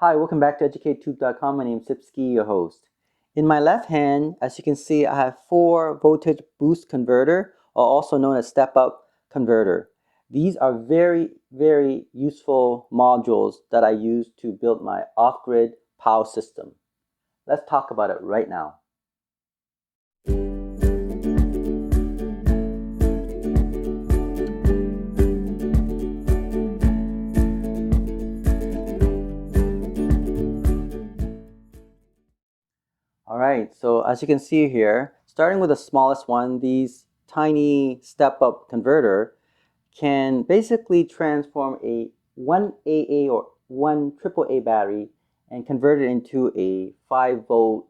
Hi, welcome back to EducateTube.com. My name is Sipsky, your host. In my left hand, as you can see, I have 4 voltage boost converter, or also known as step-up converter. These are very, very useful modules that I use to build my off-grid power system. Let's talk about it right now. Alright, so as you can see here, starting with the smallest one, these tiny step-up converter can basically transform a 1 AA or 1 AAA battery and convert it into a 5-volt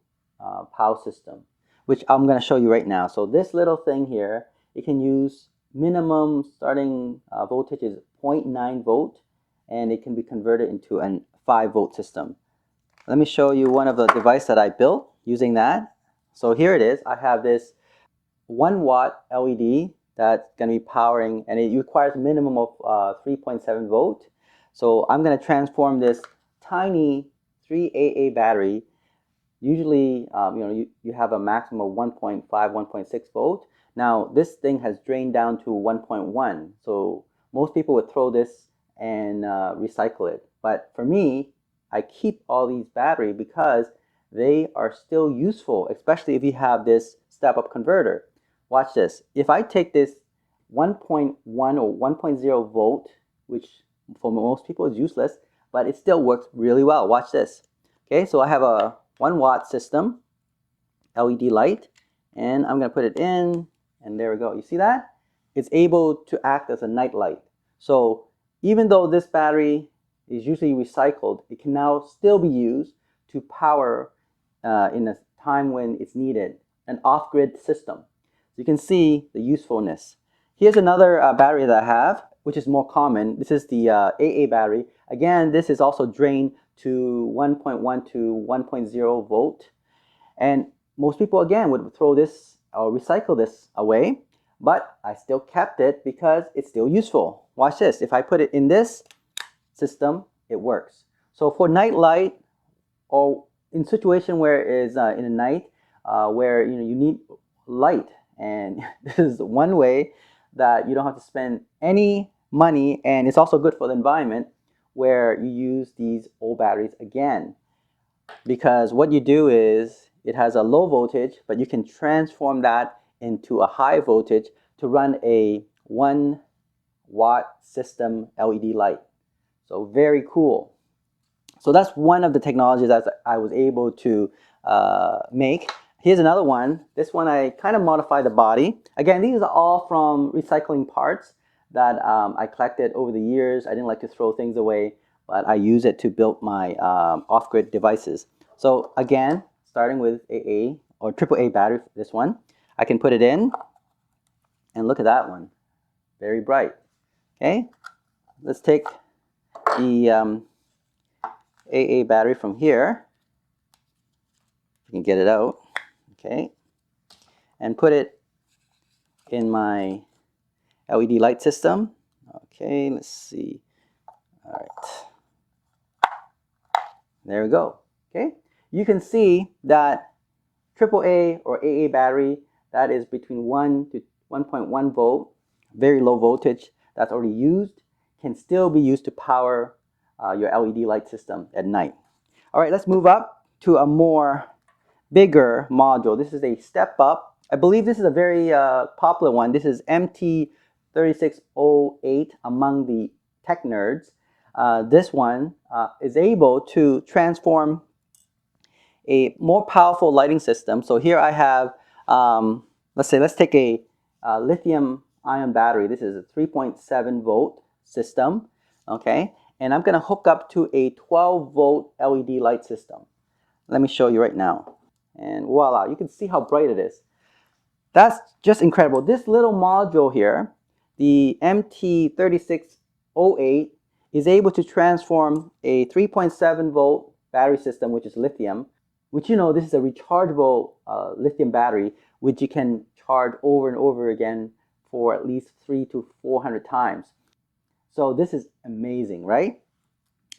power system, which I'm going to show you right now. So this little thing here, it can use minimum starting voltage is 0.9 volt, and it can be converted into a 5-volt system. Let me show you one of the devices that I built using that. So here it is. I have this 1 watt LED that's going to be powering, and it requires a minimum of 3.7 volt. So I'm going to transform this tiny 3 AA battery. Usually, you have a maximum of 1.5, 1.6 volt. Now this thing has drained down to 1.1. So most people would throw this and recycle it. But for me, I keep all these batteries because they are still useful, especially if you have this step-up converter. Watch this. If I take this 1.1 or 1.0 volt, which for most people is useless, but it still works really well. Watch this. Okay, so I have a 1 watt system, LED light, and I'm going to put it in, and there we go. You see that? It's able to act as a night light. So even though this battery is usually recycled, it can now still be used to power in a time when it's needed, an off-grid system. So you can see the usefulness. Here's another battery that I have, which is more common. This is the AA battery. Again, this is also drained to 1.1 to 1.0 volt. And most people, again, would throw this or recycle this away, but I still kept it because it's still useful. Watch this. If I put it in this system, it works. So for night light, or in situation where it is in the night, where you need light, and this is one way that you don't have to spend any money, and it's also good for the environment, where you use these old batteries again. Because what you do is, it has a low voltage, but you can transform that into a high voltage to run a 1 watt system LED light. So very cool. So that's one of the technologies that I was able to make. Here's another one. This one I kind of modified the body. Again, these are all from recycling parts that I collected over the years. I didn't like to throw things away, but I use it to build my off-grid devices. So again, starting with AA or AAA battery, this one, I can put it in, and look at that one. Very bright. Okay, let's take the AA battery from here, if you can get it out, okay, and put it in my LED light system. Okay, let's see. All right, there we go. Okay, you can see that AAA or AA battery, that is between 1 to 1.1 volt, very low voltage, that's already used, can still be used to power your LED light system at night. All right, let's move up to a more bigger module. This is a step up. I believe this is a very popular one. This is MT3608 among the tech nerds. This one is able to transform a more powerful lighting system. So here I have, let's take a lithium ion battery. This is a 3.7 volt system, okay? And I'm gonna hook up to a 12 volt LED light system. Let me show you right now. And voila, you can see how bright it is. That's just incredible. This little module here, the MT3608, is able to transform a 3.7 volt battery system, which is lithium, which this is a rechargeable lithium battery, which you can charge over and over again for at least 300 to 400 times. So this is amazing, right?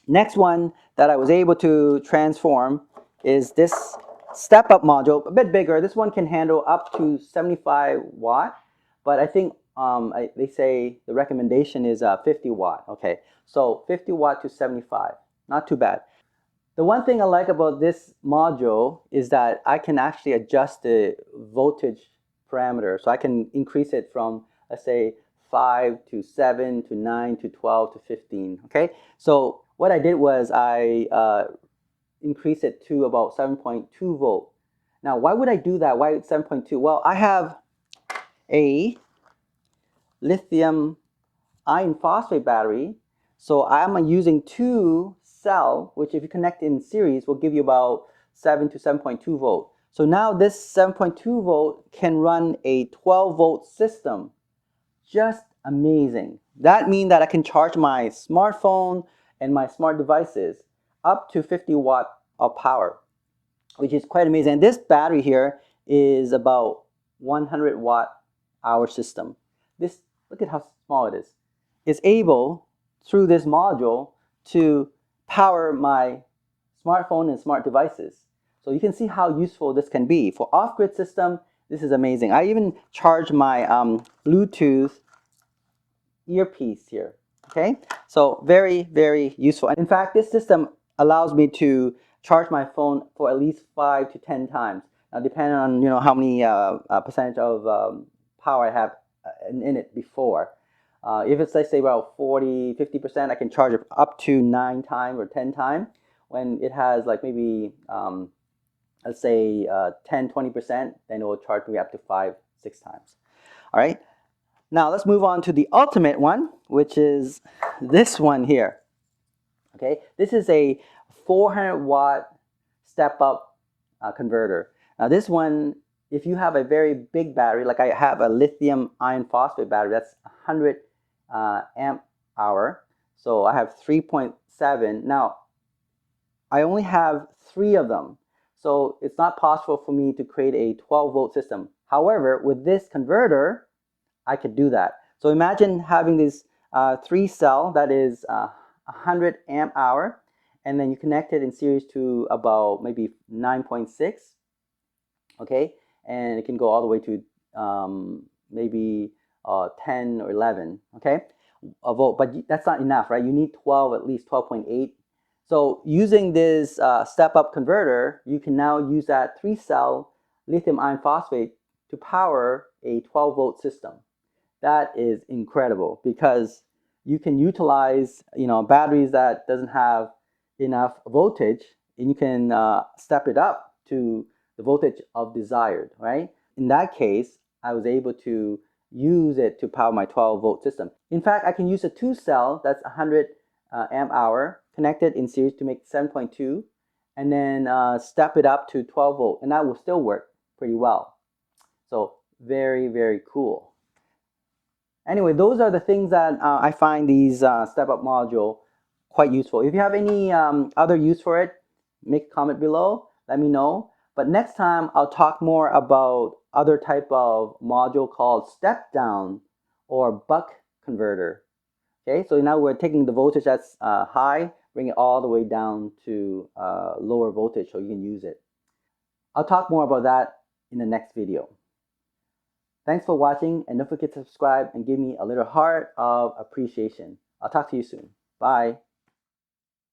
Next one that I was able to transform is this step-up module, a bit bigger. This one can handle up to 75 watt, but I think they say the recommendation is 50 watt. Okay, so 50 watt to 75, not too bad. The one thing I like about this module is that I can actually adjust the voltage parameter. So I can increase it from, let's say, 5 to 7 to 9 to 12 to 15. Okay, so what I did was I increased it to about 7.2 volt. Now, why would I do that? Why 7.2? Well, I have a lithium iron phosphate battery. So I'm using 2 cell, which if you connect in series will give you about 7 to 7.2 volt. So now this 7.2 volt can run a 12 volt system. Just amazing. That means that I can charge my smartphone and my smart devices up to 50 watt of power, which is quite amazing. And this battery here is about 100 watt hour system. This, look at how small it is. It's able, through this module, to power my smartphone and smart devices. So you can see how useful this can be. For off-grid system, this is amazing. I even charge my Bluetooth earpiece here. Okay, so very, very useful. In fact, this system allows me to charge my phone for at least 5 to 10 times. Now, depending on how many percentage of power I have in it before. If it's, let's say, about 40-50%, I can charge it up to 9 times or 10 times. When it has like maybe let's say 10-20%, then it will charge me up to 5-6 times. All right. Now let's move on to the ultimate one, which is this one here. Okay, this is a 400 watt step-up converter. Now this one, if you have a very big battery, like I have a lithium iron phosphate battery, that's 100 amp hour. So I have 3.7. Now I only have 3 of them, so it's not possible for me to create a 12 volt system. However, with this converter, I could do that. So imagine having this 3 cell that is 100 amp hour, and then you connect it in series to about maybe 9.6. Okay, and it can go all the way to maybe 10 or 11. Okay, a volt, but that's not enough, right? You need 12, at least 12.8. So using this step-up converter, you can now use that 3 cell lithium iron phosphate to power a 12 volt system. That is incredible because you can utilize batteries that doesn't have enough voltage, and you can step it up to the voltage of desired, right? In that case, I was able to use it to power my 12 volt system. In fact, I can use a 2 cell that's 100 amp hour connected in series to make 7.2, and then step it up to 12 volt, and that will still work pretty well. So very, very cool. Anyway, those are the things that I find these step-up module quite useful. If you have any other use for it, make a comment below, let me know. But next time I'll talk more about other type of module called step-down or buck converter. Okay, so now we're taking the voltage that's high, bring it all the way down to lower voltage so you can use it. I'll talk more about that in the next video. Thanks for watching, and don't forget to subscribe and give me a little heart of appreciation. I'll talk to you soon. Bye.